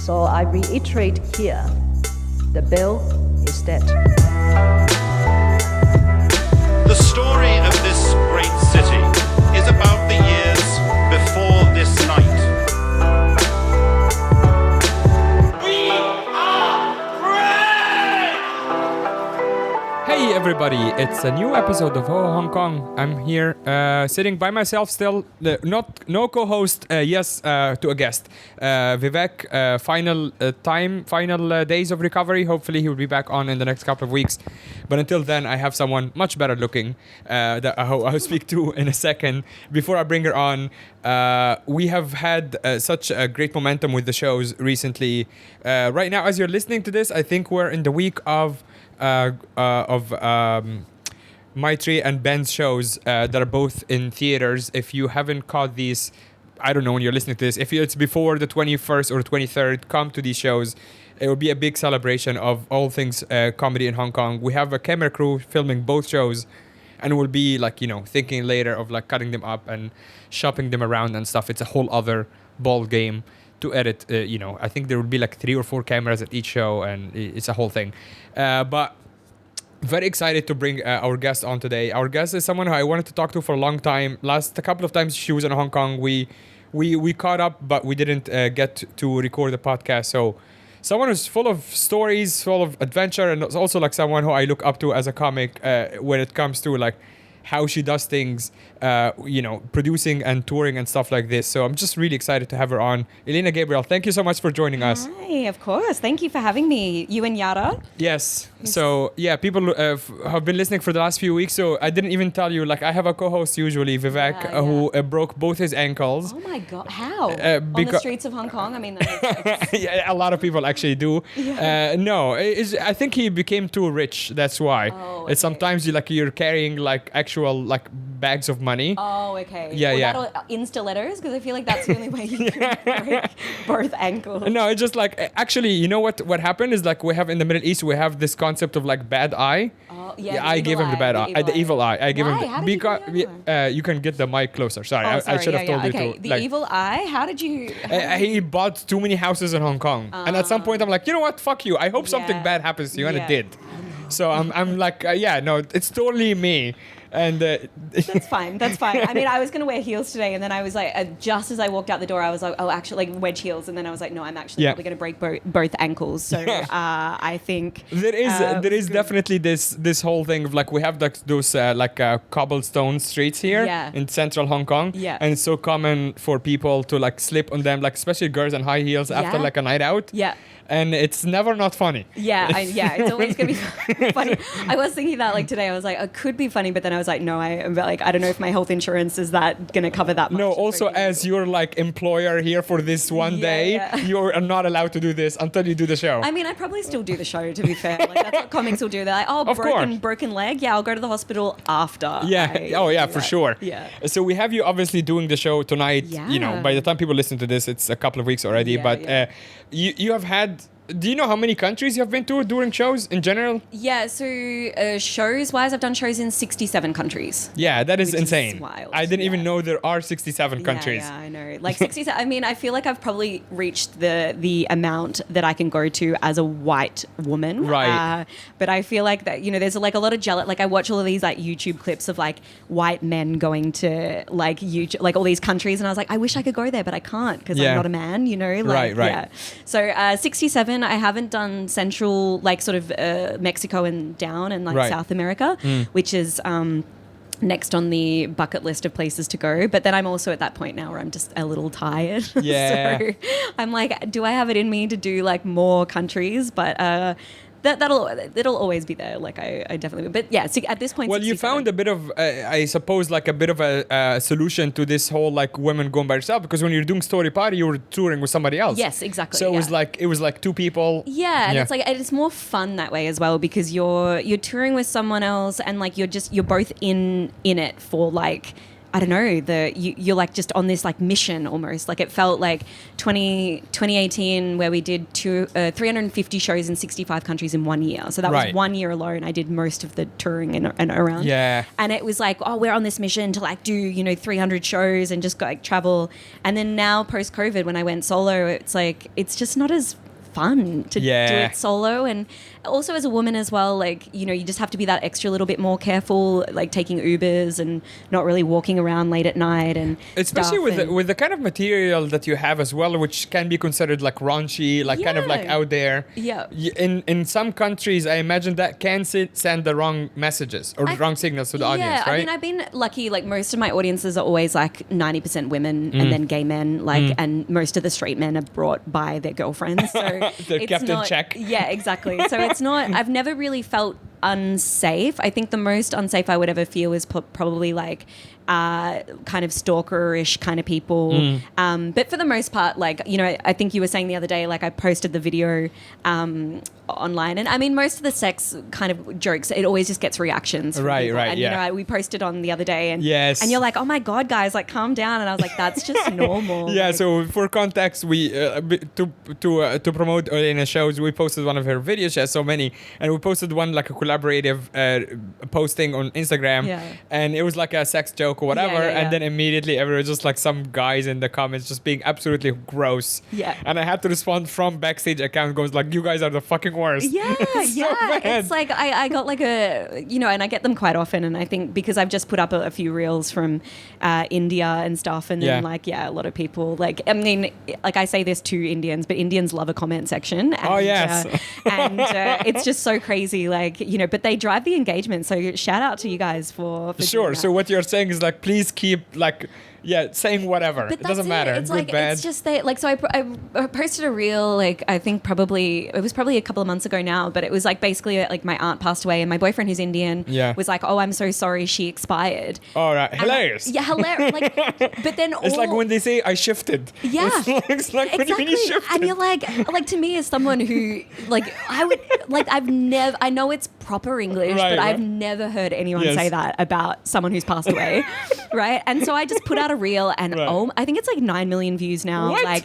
So I reiterate here, the bill is dead. The story of this great city is about the years before this night. We are free! Hey everybody, it's a new episode of Hong Kong. I'm here sitting by myself still, no co-host, yes, to a guest. Vivek, final days of recovery. Hopefully he will be back on in the next couple of weeks. But until then, I have someone much better looking that I'll speak to in a second. Before I bring her on, we have had such a great momentum with the shows recently. Right now, as you're listening to this, I think we're in the week of Maitri and Ben's shows that are both in theaters. If you haven't caught these, I don't know when you're listening to this, if it's before the 21st or 23rd, come to these shows. It will be a big celebration of all things comedy in Hong Kong. We have a camera crew filming both shows, and we'll be thinking later of cutting them up and shopping them around and stuff. It's a whole other ball game to edit. I think there will be 3 or 4 cameras at each show, and it's a whole thing. But very excited to bring our guest on today. Our guest is someone who I wanted to talk to for a long time. A couple of times she was in Hong Kong. We caught up, but we didn't get to record the podcast. So someone who's full of stories, full of adventure, and also someone who I look up to as a comic when it comes to how she does things, producing and touring and stuff like this. So I'm just really excited to have her on. Elena Gabrielle, thank you so much for joining us. Hi, of course. Thank you for having me. You and Yara. Yes. So, yeah, people have been listening for the last few weeks. So I didn't even tell you, I have a co-host usually, Vivek, who broke both his ankles. Oh my God. How? On the streets of Hong Kong? I mean, yeah, a lot of people actually do. Yeah. No, I think he became too rich. That's why. Oh, okay. Sometimes you're carrying actual bags of money. Oh, okay. Yeah. That'll Insta-letters, because I feel like that's the only way you can break both ankles. No, it's just actually, you know what happened is we have in the Middle East, we have this concept of bad eye. Oh, yeah. I gave him the bad eye. The evil eye. I gave him How did you because get that? you can get the mic closer. Sorry, I should have told you to. The evil eye. How did you? He bought too many houses in Hong Kong, and at some point I'm like, you know what? Fuck you. I hope something bad happens to you, and it did. So I'm like, no, it's totally me. And That's fine. I mean, I was going to wear heels today, and then I was like, just as I walked out the door, I was like, oh, actually, wedge heels. And then I was like, no, I'm actually probably going to break both ankles. So I think there is definitely this whole thing of we have those cobblestone streets here in central Hong Kong. Yeah. And it's so common for people to slip on them, especially girls in high heels after a night out. Yeah. And it's never not funny. It's always gonna be funny. I was thinking that today, I was like, it could be funny, but then I was like, no, I don't know if my health insurance is that gonna cover that much. No, also as your employer here for this one day, you're not allowed to do this until you do the show. I mean, I'd probably still do the show, to be fair. That's what comics will do. They're like, oh, broken leg. Yeah, I'll go to the hospital after. Yeah. For sure. Yeah. So we have you obviously doing the show tonight. Yeah. By the time people listen to this, it's a couple of weeks already. You have had. Do you know how many countries you have been to during shows in general? Yeah, so shows-wise, I've done shows in 67 countries. Yeah, that is which insane. Is wild. I didn't even know there are 67 countries. Yeah, I know. 67. I mean, I feel like I've probably reached the amount that I can go to as a white woman. Right. But I feel like that, there's a lot of jealous. I watch all of these YouTube clips of white men going to YouTube, all these countries, and I was like, I wish I could go there, but I can't because I'm not a man. Right. Yeah. So 67. I haven't done central, Mexico and down and South America, which is next on the bucket list of places to go. But then I'm also at that point now where I'm just a little tired. Yeah. So I'm like, do I have it in me to do more countries? But that'll always be there. I definitely. But yeah, so at this point. Well, you found a bit of, I suppose, a bit of a solution to this whole women going by yourself, because when you're doing Story Party, you were touring with somebody else. Yes, exactly. So it was 2 people. Yeah, and it's more fun that way as well, because you're touring with someone else, and you're both in it for I don't know, you're like just on this like mission almost. Like it felt like 2018 where we did 350 shows in 65 countries in 1 year. So that was 1 year alone. I did most of the touring and around. Yeah. And it was like, oh, we're on this mission to like do, 300 shows and just go like travel. And then now post-COVID, when I went solo, it's like, it's just not as fun to do it solo. And also as a woman as well, like, you just have to be that extra little bit more careful, like taking Ubers and not really walking around late at night, and especially with the kind of material that you have as well, which can be considered like raunchy, like kind of like out there. Yeah. In some countries, I imagine that can send the wrong messages or wrong signals to the audience, right? I mean, I've been lucky. Like most of my audiences are always like 90% women and then gay men, like, and most of the straight men are brought by their girlfriends. So they're kept in check. Yeah, exactly. So it's not, I've never really felt unsafe. I think the most unsafe I would ever feel is probably like kind of stalkerish kind of people. But for the most part, like, I think you were saying the other day, like I posted the video online, and I mean most of the sex kind of jokes, it always just gets reactions from people. And we posted on the other day, and and you're like, oh my god, guys, like calm down. And I was like, that's just normal. So for context, we to promote Elena's shows, we posted one of her videos. She has so many, and we posted one like a collaborative posting on Instagram, and it was like a sex joke or whatever, and then immediately everyone just like some guys in the comments just being absolutely gross. And I had to respond from backstage account, goes like, you guys are the fucking worst. It's like I got like a and I get them quite often, and I think because I've just put up a few reels from India and stuff, and then a lot of people, like, I mean, like I say this to Indians, but Indians love a comment section, and, and it's just so crazy, like, but they drive the engagement, so shout out to you guys for sure. So what you're saying is like, please keep like saying whatever. It doesn't matter. It's good, like, bad. it's just that, like, so I posted a reel, like, I think it was probably a couple of months ago now, but it was like basically like my aunt passed away, and my boyfriend, who's Indian, was like, oh, I'm so sorry, she expired. All right. Hilarious. Hilarious. Like, but then it's like when they say I shifted. Yeah. It's like when you mean you shifted. And you're like to me as someone who, like, I would, like, I know it's proper English, but I've never heard anyone say that about someone who's passed away. Right. And so I just put out a reel, and I think it's like 9 million views now. What?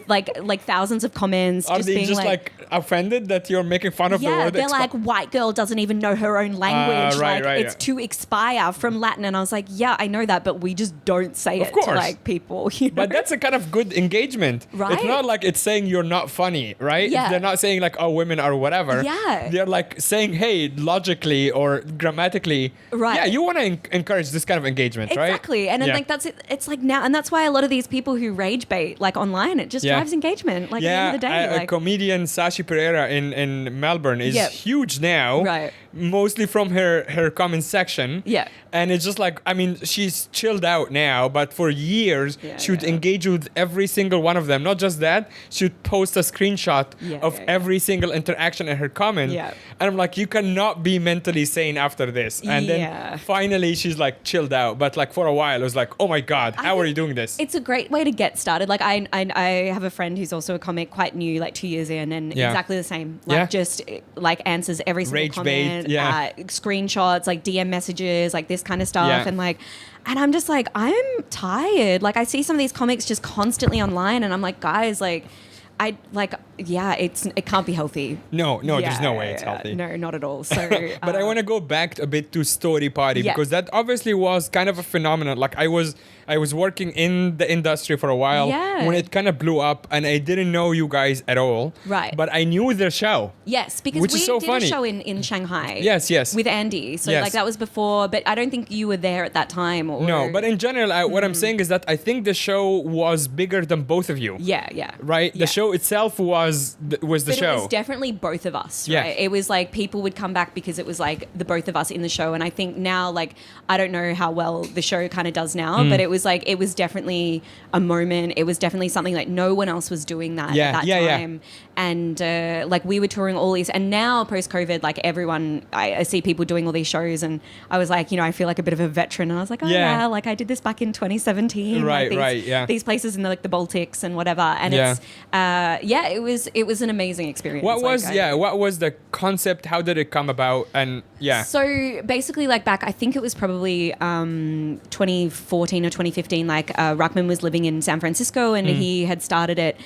Like thousands of comments. Are they just like offended that you're making fun of the word? They're like, white girl doesn't even know her own language. It's to expire from Latin. And I was like, yeah, I know that, but we just don't say it to like people. But that's a kind of good engagement. Right. It's not like it's saying you're not funny, right? Yeah. They're not saying like, oh, women are whatever. Yeah. They're like saying, hey, logically or grammatically. Right. Yeah, you want to encourage this kind of engagement, right? Exactly. And then like that's it. It's like now, and that's why a lot of these people who rage bait like online, it just drives engagement. Like at the end of the day, a comedian, Sashi Pereira in Melbourne is huge now. Right. Mostly from her comment section. Yeah. And it's just like, I mean, she's chilled out now, but for years she would engage with every single one of them. Not just that, she would post a screenshot of every single interaction in her comment. Yeah. And I'm like, you cannot be mentally sane after this. And then finally she's like chilled out. But like for a while it was like, oh my God, how are you doing this? It's a great way to get started. Like I have a friend who's also a comic, quite new, like 2 years in, and exactly the same. Like just like answers every single Rage comment, bait, screenshots, like DM messages, like this kind of stuff. And like, and I'm just like, I'm tired. Like I see some of these comics just constantly online, and I'm like, guys, like, it can't be healthy. No, there's no way it's healthy. No, not at all. So, but I want to go back a bit to Story Party because that obviously was kind of a phenomenon. Like I was working in the industry for a while when it kind of blew up, and I didn't know you guys at all. Right. But I knew their show. Yes, because we did funny. a show in Shanghai. Yes. With Andy. So like that was before, but I don't think you were there at that time. Or... No, but in general, what I'm saying is that I think the show was bigger than both of you. Yeah. Right? The show itself was the show. It was definitely both of us, Yeah. right? It was like people would come back because it was like the both of us in the show. And I think now, like, I don't know how well the show kind of does now, but it was definitely a moment. It was definitely something like no one else was doing that at that time. And like we were touring all these, and now post-COVID, like everyone, I see people doing all these shows, and I was like, I feel like a bit of a veteran, and I was like, like I did this back in 2017. Right, These places in the Baltics and whatever, and it's yeah, it was an amazing experience. What was Like, what was the concept? How did it come about? And So basically, like back, I think it was probably 2014 or 2015. Like Ruckman was living in San Francisco, and he had started it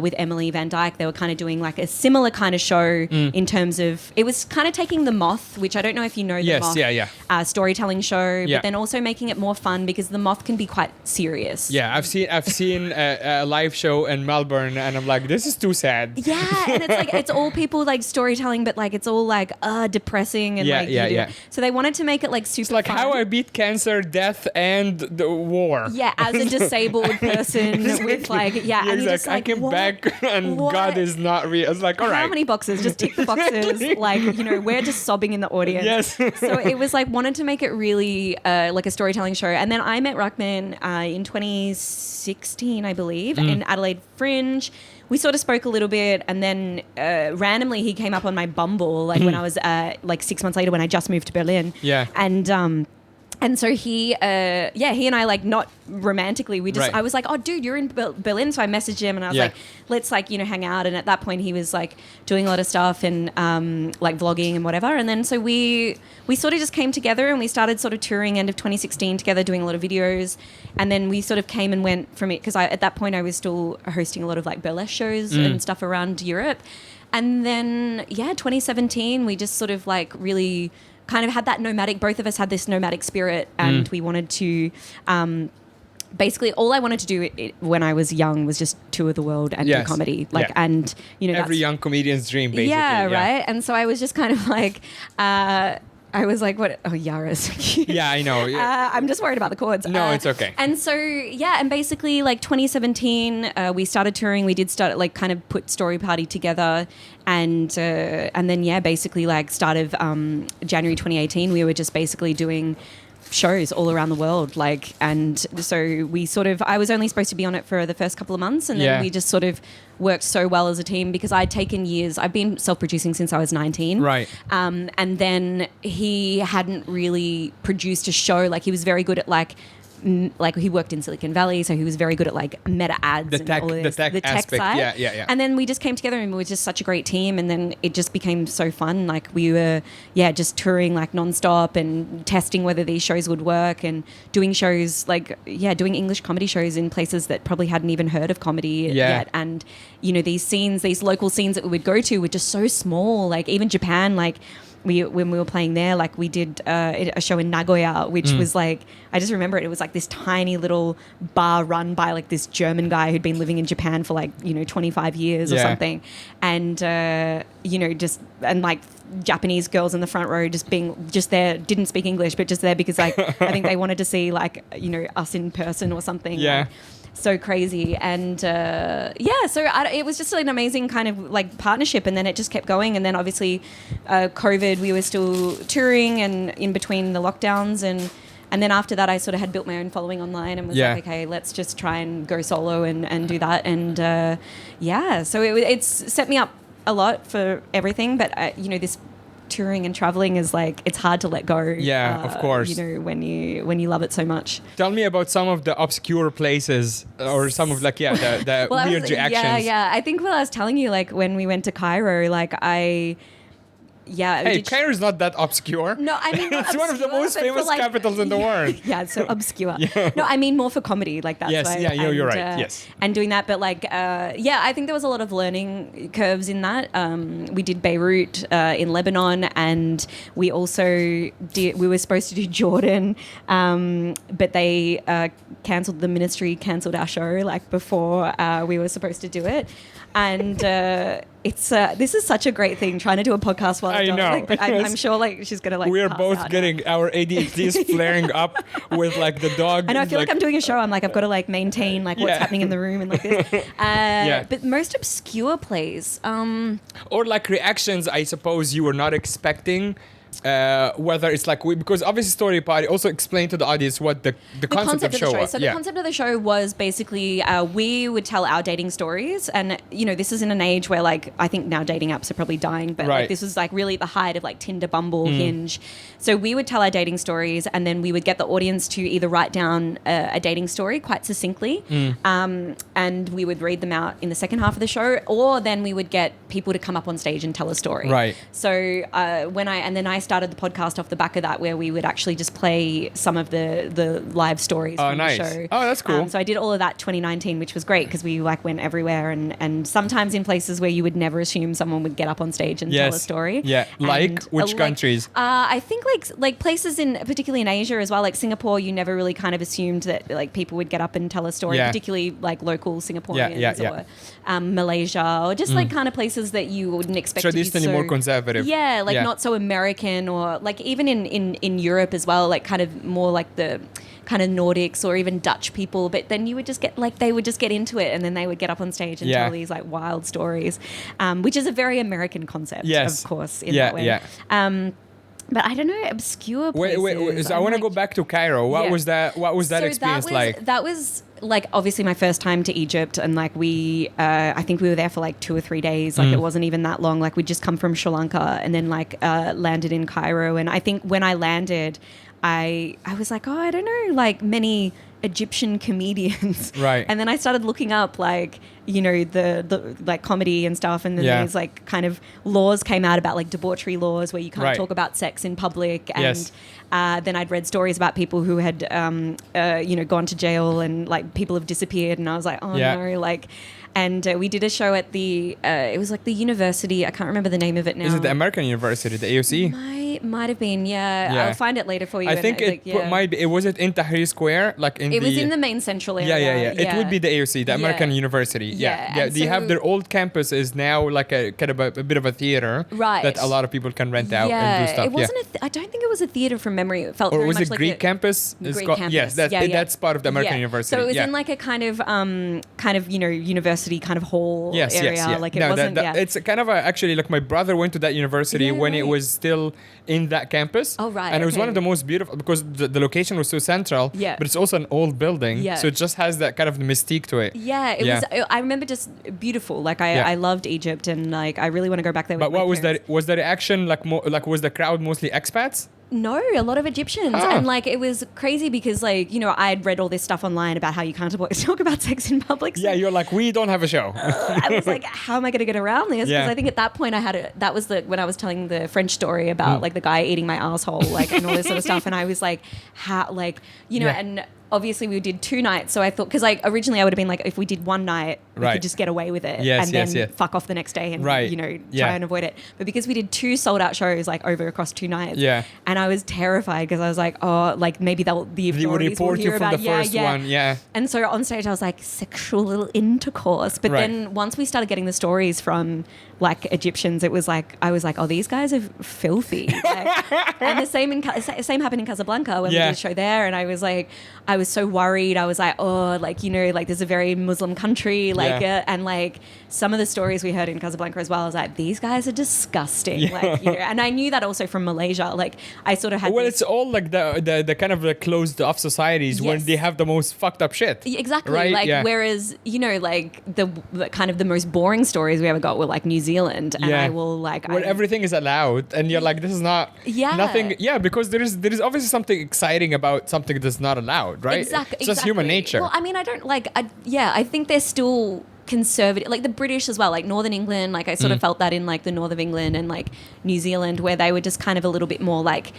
with Emily Van Dyke. They were kind of doing like a similar kind of show in terms of it was kind of taking the Moth, which I don't know if you know the Moth, storytelling show, but then also making it more fun because the Moth can be quite serious. Yeah, I've seen a live show in Melbourne, and I'm like, this is too sad. Yeah, and it's like it's all people like storytelling, but like it's all like depressing and So they wanted to make it like super. It's like fun. how I beat cancer, death, and the war. Yeah, as a disabled person with like and you're just like, I came what? back and What? God is not real. It's like, all right. How many boxes? Just tick the boxes. Like, we're just sobbing in the audience. Yes. So it was like wanted to make it really like a storytelling show. And then I met Ruckman in 2016, I believe, in Adelaide Fringe. We sort of spoke a little bit, and then randomly he came up on my Bumble, like when I was like 6 months later when I just moved to Berlin. Yeah. And so he and I, like, not romantically, I was like, oh, dude, you're in Berlin. So I messaged him and I was like, let's like, hang out. And at that point he was like doing a lot of stuff and like vlogging and whatever. And then so we sort of just came together and we started sort of touring end of 2016 together, doing a lot of videos. And then we sort of came and went from it because at that point I was still hosting a lot of like burlesque shows and stuff around Europe. And then, 2017, we just sort of like really kind of had that nomadic, both of us had this nomadic spirit, and we wanted to, basically all I wanted to do when I was young was just tour the world and do comedy. Like, and, every young comedian's dream, basically. Yeah, right. And so I was just kind of like, I was like, what? Oh, Yaris. Yeah, I know. I'm just worried about the chords. No, it's okay. And so, and basically like 2017, we started touring. We did start like kind of put Story Party together. And then, basically like start of January 2018, we were just basically doing shows all around the world. Like, and so we sort of, I was only supposed to be on it for the first couple of months. And then we just sort of worked so well as a team because I'd taken years. I've been self-producing since I was 19. Right. And then he hadn't really produced a show. Like, he was very good at like he worked in Silicon Valley, so he was very good at like meta ads the tech aspect side. Yeah. And then we just came together and we were just such a great team, and then it just became so fun. Like, we were just touring like nonstop and testing whether these shows would work and doing shows like doing English comedy shows in places that probably hadn't even heard of comedy yet. And these local scenes that we would go to were just so small. Like, even Japan, like when we were playing there, like we did a show in Nagoya, which was like, I just remember it was like this tiny little bar run by like this German guy who'd been living in Japan for like 25 years or something, and just, and like Japanese girls in the front row just there, didn't speak English, but just there because like I think they wanted to see like us in person or something. Like, so crazy. And so it was just an amazing kind of like partnership, and then it just kept going. And then obviously COVID, we were still touring and in between the lockdowns, and then after that I sort of had built my own following online and was like, okay, let's just try and go solo and do that. And so it's set me up a lot for everything, but this touring and traveling is like, it's hard to let go. Of course. When you love it so much. Tell me about some of the obscure places or some of like the weird reactions. I think I was telling you, like, when we went to Cairo, like Hey, Cairo's not that obscure. No, I mean, it's one of the most famous capitals in the world. Yeah, it's so obscure. No, I mean more for comedy, like that's yes, why. You're right. Yes, and doing that, but like, I think there was a lot of learning curves in that. We did Beirut in Lebanon, and we also we were supposed to do Jordan, but they cancelled. The ministry cancelled our show like before we were supposed to do it. And it's this is such a great thing, trying to do a podcast while I know. Like, but I'm sure like she's gonna like. We're pass both out getting our ADHD is flaring up with like the dog. I know. I feel like I'm doing a show. I'm like, I've got to like maintain like what's happening in the room and like this. But most obscure plays. Or like reactions, I suppose you were not expecting. whether it's like because obviously Story Party also explain to the audience what the concept of the show was. So the concept of the show was basically we would tell our dating stories, and this is in an age where like I think now dating apps are probably dying, but like this was like really the height of like Tinder, Bumble, Hinge. So we would tell our dating stories, and then we would get the audience to either write down a dating story quite succinctly, and we would read them out in the second half of the show, or then we would get people to come up on stage and tell a story. Right. So then I started the podcast off the back of that, where we would actually just play some of the live stories from the show. Oh, that's cool. So I did all of that 2019, which was great because we like went everywhere and sometimes in places where you would never assume someone would get up on stage and tell a story. Yeah, like which countries? I think like places particularly in Asia as well, like Singapore. You never really kind of assumed that like people would get up and tell a story, particularly like local Singaporeans or Malaysia, or just like kind of places that you wouldn't expect traditionally to be so, more conservative. Yeah, like not so American, or like even in Europe as well, like kind of more like the kind of Nordics or even Dutch people. But then you would just get like they would just get into it, and then they would get up on stage and tell these like wild stories, which is a very American concept, of course, in that way. But I don't know, obscure places. Wait. So I want to go back to Cairo. What was that? What was that experience like? That was like obviously my first time to Egypt, and like I think we were there for like 2 or 3 days. Like it wasn't even that long. Like we'd just come from Sri Lanka and then like landed in Cairo. And I think when I landed, I was like, I don't know, like many Egyptian comedians. Right. And then I started looking up like, the like comedy and stuff, and then these like kind of laws came out about like debauchery laws where you can't talk about sex in public, and then I'd read stories about people who had gone to jail, and like people have disappeared, and I was like, oh no, like. And we did a show at it was like the university. I can't remember the name of it now. Is it the American University, the AUC? Might have been, I'll find it later for you. I think might be. Was it in Tahrir Square? Like it was in the main central area. It would be the AUC, the American University. Yeah. They have their old campus is now like a kind of a bit of a theater that a lot of people can rent out and do stuff. It wasn't. I don't think it was a theater from memory. It felt or very was much it like Greek campus? Greek campus. Yes, that's part of the American University. So it was in like a kind of university kind of hall area. Yes. Like it wasn't. It's kind of actually like my brother went to that university when it was still in that campus. Oh right. And it was one of the most beautiful because the location was so central. Yeah. But it's also an old building. Yeah. So it just has that kind of mystique to it. Yeah. It was. I remember just beautiful. Like I loved Egypt, and like I really want to go back there. But what was that? Was the reaction like more like was the crowd mostly expats? No, a lot of Egyptians. And like it was crazy because like, I had read all this stuff online about how you can't talk about sex in public. So you're like, we don't have a show. I was like, how am I going to get around this? Because I think at that point that was when I was telling the French story about like the guy eating my asshole, like and all this sort of stuff. And I was like, how, like, and obviously we did 2 nights. So I thought, because like originally I would have been like, if we did 1 night, we could just get away with it and then fuck off the next day and, try and avoid it. But because we did 2 sold out shows like over across 2 nights. Yeah. And I was terrified because I was like, oh, like maybe the authorities will report you from the first one. Yeah. And so on stage I was like, sexual little intercourse. But then once we started getting the stories from like Egyptians, it was like, I was like, oh, these guys are filthy. Like, and the same happened in Casablanca when we did a show there. And I was like, I was so worried. I was like, oh, like, like there's a very Muslim country, like, and like some of the stories we heard in Casablanca as well, I was like, these guys are disgusting. Like, and I knew that also from Malaysia. Like, I sort of had. Well, it's all like the kind of like closed off societies when they have the most fucked up shit. Exactly. Right? Like, whereas, like the kind of the most boring stories we ever got were like New Zealand. And I will like. Where everything is allowed and you're like, this is not. Nothing. Yeah, because there is obviously something exciting about something that's not allowed. Right? Exactly. It's just human nature. Well, I mean, I don't like, I think they're still conservative, like the British as well, like Northern England, like I sort of felt that in like the north of England and like New Zealand, where they were just kind of a little bit more like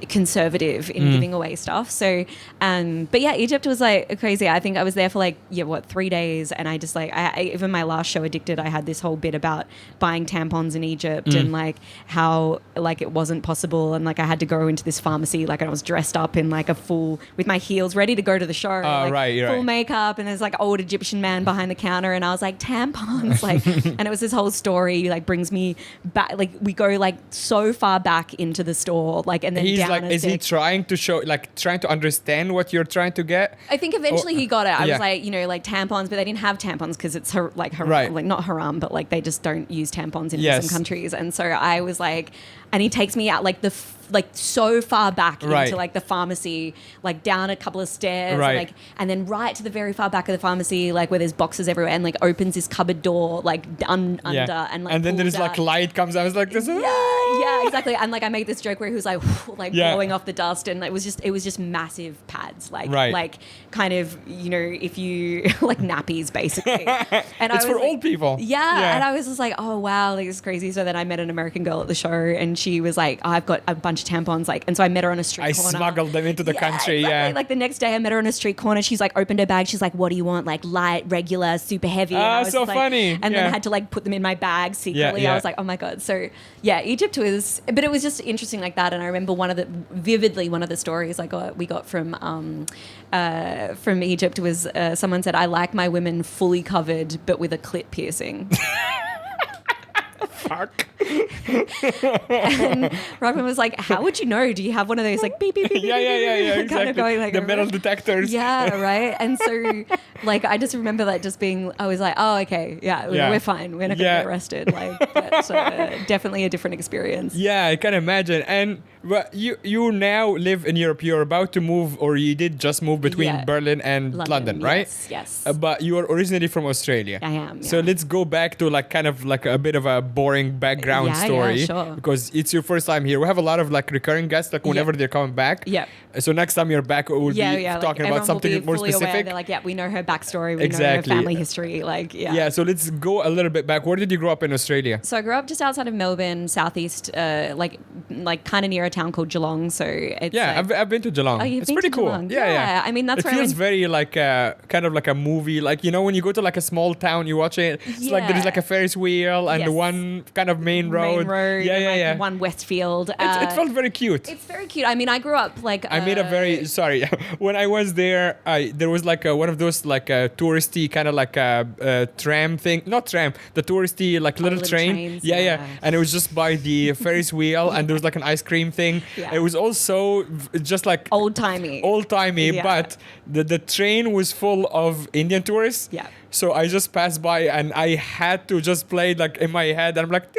conservative in giving away stuff. So but yeah, Egypt was like crazy. I think I was there for like 3 days, and I just like even my last show Addicted, I had this whole bit about buying tampons in Egypt and like how like it wasn't possible, and like I had to go into this pharmacy like, and I was dressed up in like a full with my heels ready to go to the show, full makeup, and there's like old Egyptian man behind the counter, and I was like, tampons, like and it was this whole story like brings me back, like we go like so far back into the store, like, and then he's down like, is he trying to show, like trying to understand what you're trying to get? I think eventually he got it. I was like, like tampons, but they didn't have tampons because it's like haram, like not haram, but like they just don't use tampons in some countries. And so I was like, and he takes me out like so far back Right. into like the pharmacy, like down a couple of stairs, Right. like, and then right to the very far back of the pharmacy, like where there's boxes everywhere, and like opens this cupboard door like under and like and then pulls there's like out. light comes out. It's like this. Yeah, exactly. And like I make this joke where he was like Yeah. blowing off the dust, and it was just massive pads, like Right. like kind of, you know, if you like nappies basically. And It's I for was old people. Yeah, and I was just like, oh wow, like this is crazy. So then I met an American girl at the show, and she was like, I've got a bunch of tampons, like, and so I met her on a street I corner. smuggled them into the country. Exactly. Yeah. Like the next day I met her on a street corner. She's like opened her bag. She's like, what do you want? Like light, regular, super heavy. And I was so like, funny. And Yeah. then I had to like put them in my bag secretly. yeah. I was like, oh my God. So yeah, Egypt was, but it was just interesting like that. And I remember one of the stories we got from Egypt was someone said, I like my women fully covered, but with a clit piercing. Fuck. And Robin was like, how would you know? Do you have one of those like beep, beep, beep, Yeah. beep, Exactly. kind of going like the metal detectors. Yeah, right. And so, like, I just remember that just being, I was like, oh, okay, yeah, we're fine. We're not going to get arrested. Like, but definitely a different experience. Yeah, I can imagine. And you now live in Europe. You're about to move, or you did just move between Berlin and London, right? Yes. But you are originally from Australia. I am. So let's go back to like kind of like a bit of a boring background story. Yeah, sure. Because it's your first time here. We have a lot of like recurring guests, like whenever they're coming back. Yeah. So next time you're back, we'll be talking about something more specific. Aware. They're like, yeah, we know her backstory. We know her Exactly. family history. Like, yeah. Yeah. So let's go a little bit back. Where did you grow up in Australia? So I grew up just outside of Melbourne, southeast, like kind of near a town called Geelong. So it's I've been to Geelong. Oh, you've it's been pretty to cool. Geelong? Yeah. I mean, that's it where I feels went. very like kind of like a movie. Like, you know, when you go to like a small town, you watch it. It's like there's like a Ferris wheel and Yes. one kind of main road. and, like, one Westfield. It felt very cute. It's very cute. I mean, I grew up like. I made a very sorry. When I was there, there was like one of those like touristy kind of like a tram thing. Not tram, the touristy like little train. trains, Yeah. And it was just by the Ferris wheel, and there was like an ice cream thing. Yeah. It was also just like old timey. Yeah. But the train was full of Indian tourists. Yeah. So I just passed by and I had to just play it like in my head, and I'm like,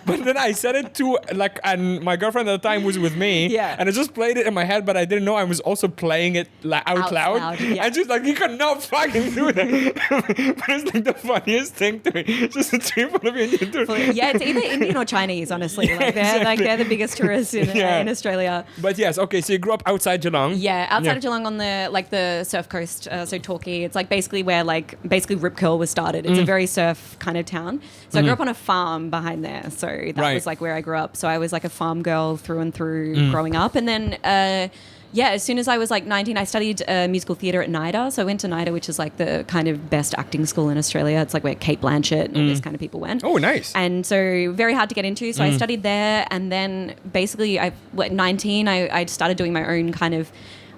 but then I said it to like, and my girlfriend at the time was with me. Yeah. And I just played it in my head, but I didn't know I was also playing it like out loud. Yeah. And she's like, you cannot fucking do that. But it's like the funniest thing to me. Just a train full of Indian tourists. Yeah, it's either Indian or Chinese, honestly. Like they're the biggest tourists in Australia. But yes, okay. So you grew up outside Geelong. Yeah, outside of Geelong on the surf coast, so Torquay. It's like basically where basically Rip Curl was started. It's a very surf kind of town. So I grew up on a farm behind there. So that was like where I grew up. So I was like a farm girl through and through growing up. And then as soon as I was like 19, I studied musical theatre at NIDA. So I went to NIDA, which is like the kind of best acting school in Australia. It's like where Kate Blanchett and all these kind of people went. Oh, nice. And so very hard to get into. So I studied there. And then basically at 19, I started doing my own kind of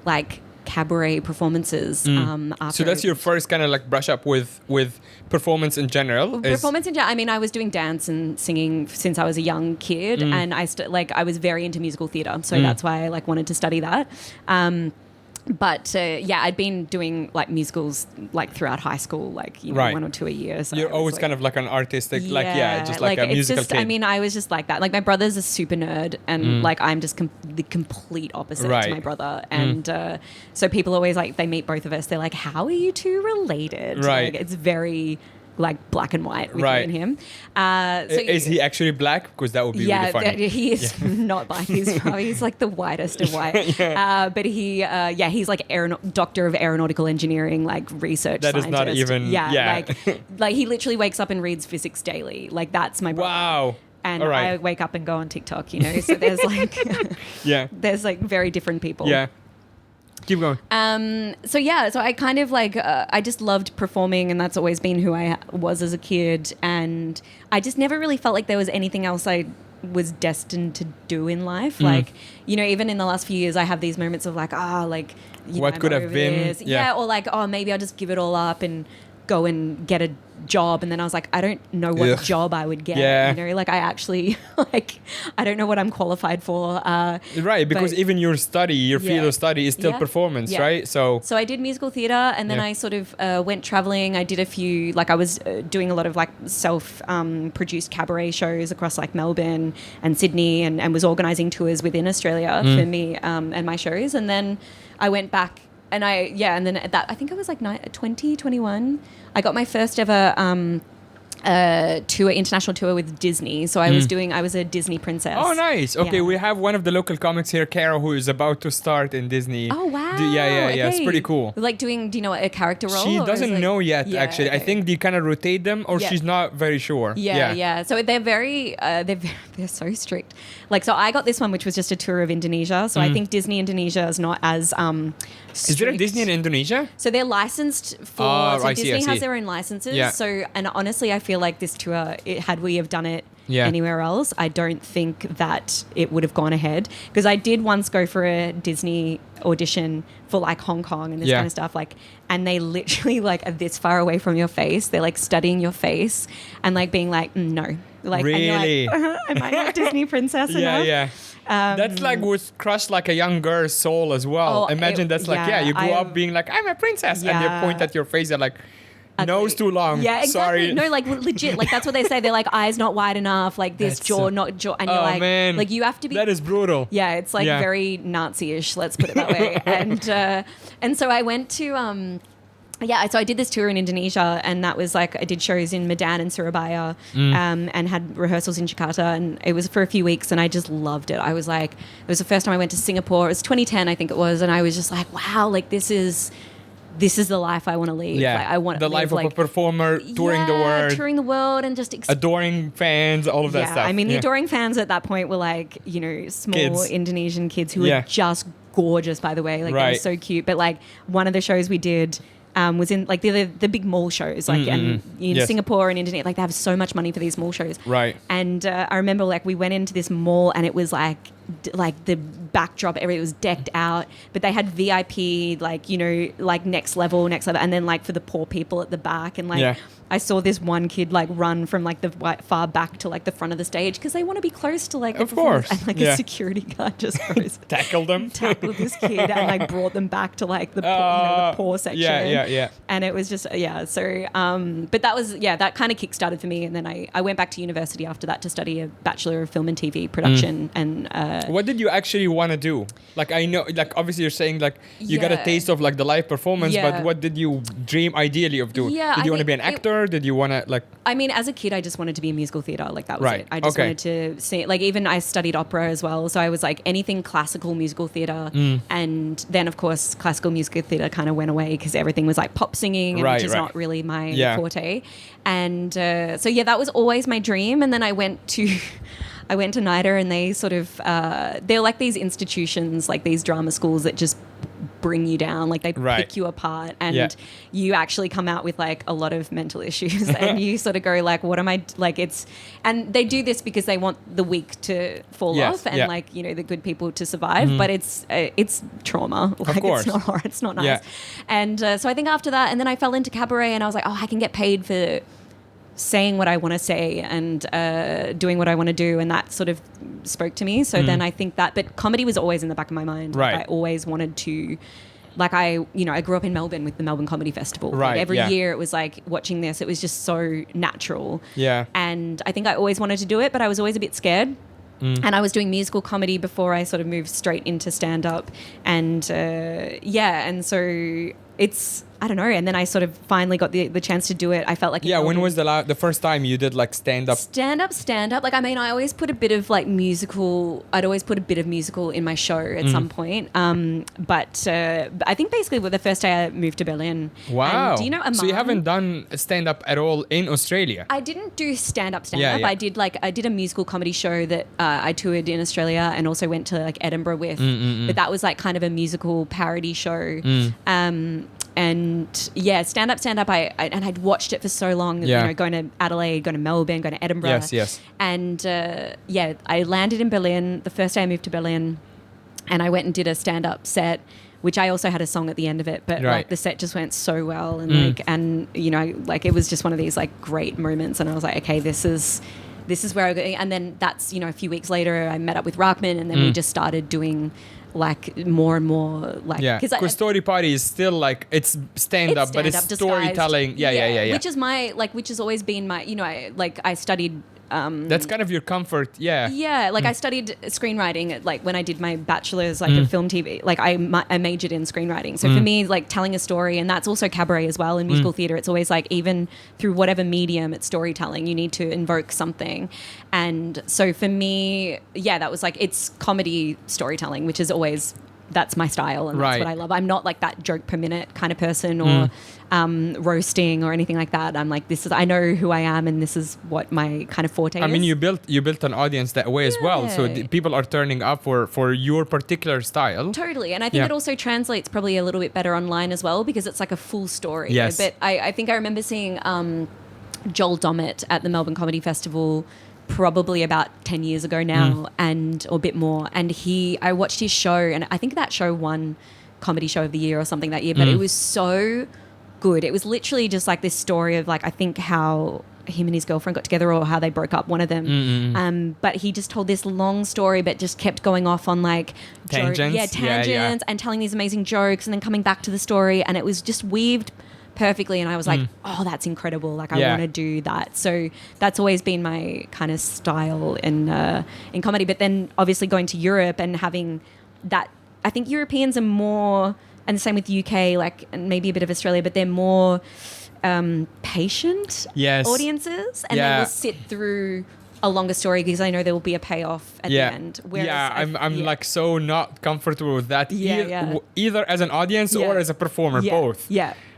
like cabaret performances. After. So that's your first kind of like brush up with performance in general? Performance in general. I mean, I was doing dance and singing since I was a young kid, and I was very into musical theatre, so that's why I like wanted to study that. But I'd been doing like musicals like throughout high school, like one or two a year. So you're always kind of like an artistic, just like a musical kid. I mean, I was just like that. Like my brother's a super nerd, and like I'm just the complete opposite to my brother. And so people always like they meet both of us. They're like, "How are you two related?" Right. Like, it's very like black and white with me and him. So is he actually black? Because that would be really funny. He is not black. He's like the whitest of white. But he's like doctor of aeronautical engineering, like research That scientist. is not even, like he literally wakes up and reads physics daily. Like that's my brother. Wow. And I wake up and go on TikTok, so there's like there's like very different people. Yeah. Keep going. So I kind of like, I just loved performing, and that's always been who I was as a kid. And I just never really felt like there was anything else I was destined to do in life. Like, even in the last few years, I have these moments of like, what could have been? Or like, maybe I'll just give it all up and go and get a job, and then I was like, I don't know what Ugh. job I would get. Yeah. You know, like I actually like I don't know what I'm qualified for. Right, because but- even your field Yeah. of study is still Yeah. performance, Yeah. right? So I did musical theatre, and then Yeah. I sort of went traveling. I did a few, like I was doing a lot of like self-produced cabaret shows across like Melbourne and Sydney, and was organising tours within Australia for me and my shows. And then I went back, and and then at that, I think I was like 20, 21. I got my first ever international tour with Disney. So I was a Disney princess. Oh, nice. Okay, Yeah. we have one of the local comics here, Carol, who is about to start in Disney. Oh, wow. Yeah. It's Okay. pretty cool. Like doing, do you know, a character role? She or is doesn't it- know yet, Yeah, actually. I okay. think they kind of rotate them, or Yeah. she's not very sure. Yeah. So they're they're so strict. Like, so I got this one, which was just a tour of Indonesia. So I think Disney Indonesia is not as strict. Is there a Disney in Indonesia? So they're licensed for. Oh, so I see, I Disney has see. their own licenses. Yeah. So, and honestly, I feel like this tour, had we have done it Yeah. anywhere else, I don't think that it would have gone ahead. Because I did once go for a Disney audition for like Hong Kong and this Yeah. kind of stuff. Like, and they literally like are this far away from your face. They're like studying your face and like being like, no. Like, Really? And you're like, am I not Disney princess enough? Yeah. That's like would crush like a young girl's soul as well. Oh, Imagine that's like, yeah, you grew I- up being like, I'm a princess. And they Yeah. point at your face, they're like, nose too long. Yeah, exactly. Sorry. No, like legit. Like that's what they say. They're like eyes not wide enough. Like this That's jaw so- not jaw. And you're Oh, like, man. like you have to be. That is brutal. Yeah, it's like Yeah. very Nazi-ish. Let's put it that way. And so I went to. So I did this tour in Indonesia, and that was like I did shows in Medan and Surabaya, and had rehearsals in Jakarta, and it was for a few weeks, and I just loved it. I was like, it was the first time I went to Singapore. It was 2010, I think it was, and I was just like, wow, like this is the life I want to lead. Yeah. Like, I want the to life live, of a performer touring the world, touring the world, and just adoring fans, all of that stuff. I mean, the Yeah. adoring fans at that point were like, you know, small Kids. Indonesian kids who Yeah. were just gorgeous, by the way. Like, they Right. were so cute. But like, one of the shows we did was in like the big mall shows, like, and in Yes. Singapore and Indonesia, like they have so much money for these mall shows. Right. And I remember like we went into this mall and it was like the backdrop, everything was decked out, but they had VIP, like, you know, like next level, and then like for the poor people at the back, and like Yeah. I saw this one kid like run from like the far back to like the front of the stage because they want to be close to like the Of performers. course. And like Yeah. a security guard just goes Tackle them. tackled this kid and like brought them back to like the the poor section. Yeah. And it was just so but that was that kind of kickstarted for me, and then I went back to university after that to study a Bachelor of Film and TV production. And What did you actually want to do? Like, I know, like, obviously you're saying like you got a Yeah. taste of like the live performance, Yeah. but what did you dream ideally of doing? Yeah, Did I you want to think be an actor? Did you want to like? I mean, as a kid, I just wanted to be in musical theatre. Like, that was Right. it. I just Okay. wanted to sing. Like, even I studied opera as well. So I was like anything classical musical theatre. And then, of course, classical musical theatre kind of went away because everything was like pop singing, and Right, which is right. not really my Yeah. forte. And so, that was always my dream. And then I went to... I went to NIDA, and they sort of, they're like these institutions, like these drama schools that just bring you down. Like they Right. pick you apart, and Yeah. you actually come out with like a lot of mental issues and you sort of go like, what am I, like it's, and they do this because they want the weak to fall Yes, off and yeah. like, you know, the good people to survive, but it's trauma. Like course. it's not horror, it's not nice. Yeah. And so I think after that, and then I fell into cabaret, and I was like, oh, I can get paid for saying what I want to say and doing what I want to do, and that sort of spoke to me. So then I think that, but comedy was always in the back of my mind. Right. Like, I always wanted to, like I grew up in Melbourne with the Melbourne Comedy Festival. Like, Right, every yeah. year it was like watching this, it was just so natural. Yeah. And I think I always wanted to do it, but I was always a bit scared. And I was doing musical comedy before I sort of moved straight into stand-up. And and so it's, I don't know. And then I sort of finally got the chance to do it. I felt like... Yeah, when was the first time you did like stand up? Stand up. Like, I mean, I always put a bit of like musical, I'd always put a bit of musical in my show at some point. But I think basically the first day I moved to Berlin. Wow. And do you know Amman? So you haven't done stand up at all in Australia? I didn't do stand up. Yeah, yeah. I did a musical comedy show that I toured in Australia and also went to like Edinburgh with. But that was like kind of a musical parody show. And yeah, stand up. And I'd watched it for so long. Yeah. You know, going to Adelaide, going to Melbourne, going to Edinburgh. Yes. And I landed in Berlin the first day I moved to Berlin, and I went and did a stand up set which I also had a song at the end of it, but Right. like the set just went so well, and like, and you know, like it was just one of these like great moments, and I was like, okay, this is where I go. And then that's, you know, a few weeks later I met up with Rockman, and then we just started doing like more and more like, because Story Party is still like, it's stand up, but it's stand-up storytelling. disguised. Yeah. Which is which has always been my, you know, I studied. That's kind of your comfort. Yeah, like I studied screenwriting, like when I did my bachelor's, like in film TV, like I majored in screenwriting. So for me, like telling a story, and that's also cabaret as well in musical theater. It's always like, even through whatever medium it's storytelling, you need to invoke something. And so for me, yeah, that was like, it's comedy storytelling, which is always, that's my style, and that's what I love. I'm not like that joke per minute kind of person, or roasting or anything like that. I'm like, I know who I am, and this is what my kind of forte is. I mean, you built an audience that way as well, so people are turning up for your particular style. Totally, and I think it also translates probably a little bit better online as well, because it's like a full story. Yes. But I think I remember seeing Joel Dommett at the Melbourne Comedy Festival probably about 10 years ago now, or a bit more, and I watched his show, and I think that show won Comedy Show of the Year or something that year, but it was so good. It was literally just like this story of like, I think how him and his girlfriend got together, or how they broke up, one of them. But he just told this long story, but just kept going off on like tangents, tangents, and telling these amazing jokes, and then coming back to the story, and it was just weaved perfectly. And I was like, oh, that's incredible. Like, I want to do that. So that's always been my kind of style in comedy. But then obviously going to Europe and having that, I think Europeans are more, and the same with UK, like, and maybe a bit of Australia, but they're more patient audiences, and they will sit through a longer story because I know there will be a payoff at the end. Whereas I'm like so not comfortable with that either as an audience or as a performer, both.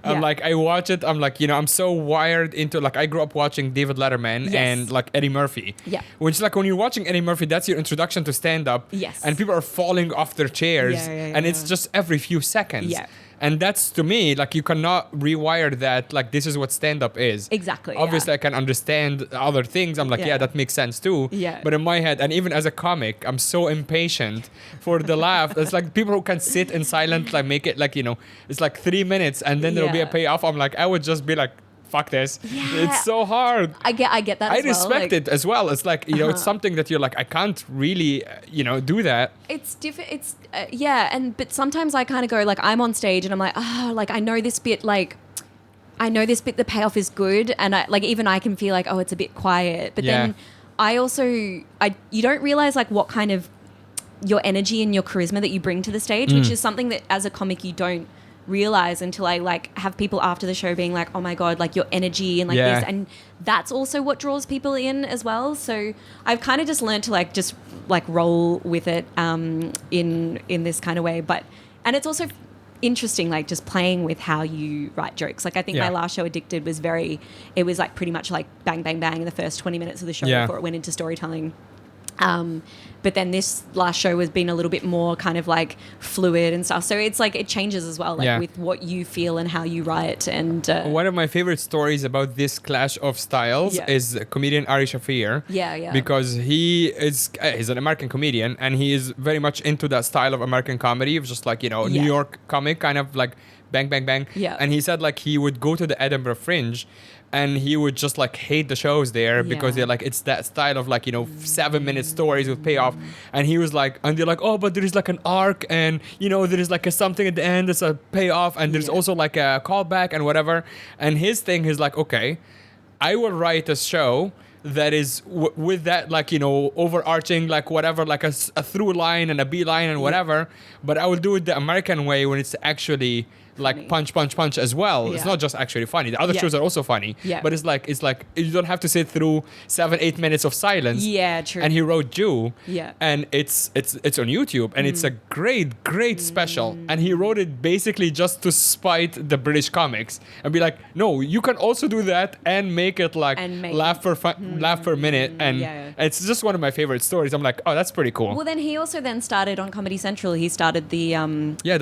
I'm like, I watch it, I'm like, you know, I'm so wired into, like, I grew up watching David Letterman and like Eddie Murphy. Which, like, when you're watching Eddie Murphy, that's your introduction to stand-up. And people are falling off their chairs, and it's just every few seconds. And that's, to me, like, you cannot rewire that, like, this is what stand-up is. Exactly. Obviously, I can understand other things. I'm like, that makes sense too. But in my head, and even as a comic, I'm so impatient for the laugh. It's like people who can sit in silence, like, make it, like, you know, it's like 3 minutes, and then there'll be a payoff. I'm like, I would just be like, fuck this. It's so hard. I get that. I as well. respect it as well. It's like, you know, it's something that you're like, I can't really, you know, do that. It's different. It's but sometimes I kind of go, like, I'm on stage and I'm like, oh, like, I know this bit, the payoff is good, and even I can feel like, oh, it's a bit quiet, but then you don't realize like what kind of your energy and your charisma that you bring to the stage, which is something that as a comic you don't realize until I like have people after the show being like, oh my god, like your energy and like this, and that's also what draws people in as well. So I've kind of just learned to like just like roll with it in this kind of way, and it's also interesting, like just playing with how you write jokes. Like I think my last show, Addicted, was like pretty much like bang bang bang in the first 20 minutes of the show before it went into storytelling. But then this last show has been a little bit more kind of like fluid and stuff. So it's like it changes as well, like with what you feel and how you write. And one of my favorite stories about this clash of styles is comedian Ari Shafir. Because he's an American comedian, and he is very much into that style of American comedy, of just like, you know, New York comic, kind of like bang bang bang. And he said like he would go to the Edinburgh Fringe, and he would just like hate the shows there because they're like, it's that style of like, you know, 7-minute stories with payoff. And he was like, and they're like, oh, but there is like an arc, and you know, there is like a something at the end that's a payoff, and there's also like a callback and whatever. And his thing is like, okay, I will write a show that is with that, like, you know, overarching, like whatever, like a through line and a B line and whatever, but I will do it the American way, when it's actually like punch as well. It's not just actually funny. The other shows are also funny, but it's like you don't have to sit through 7-8 minutes of silence. True. And he wrote Jew, and it's on YouTube, and it's a great special, and he wrote it basically just to spite the British comics and be like, no, you can also do that and make it like laugh per minute, and it's just one of my favorite stories. I'm like, oh, that's pretty cool. Well, then he also started on Comedy Central. He started the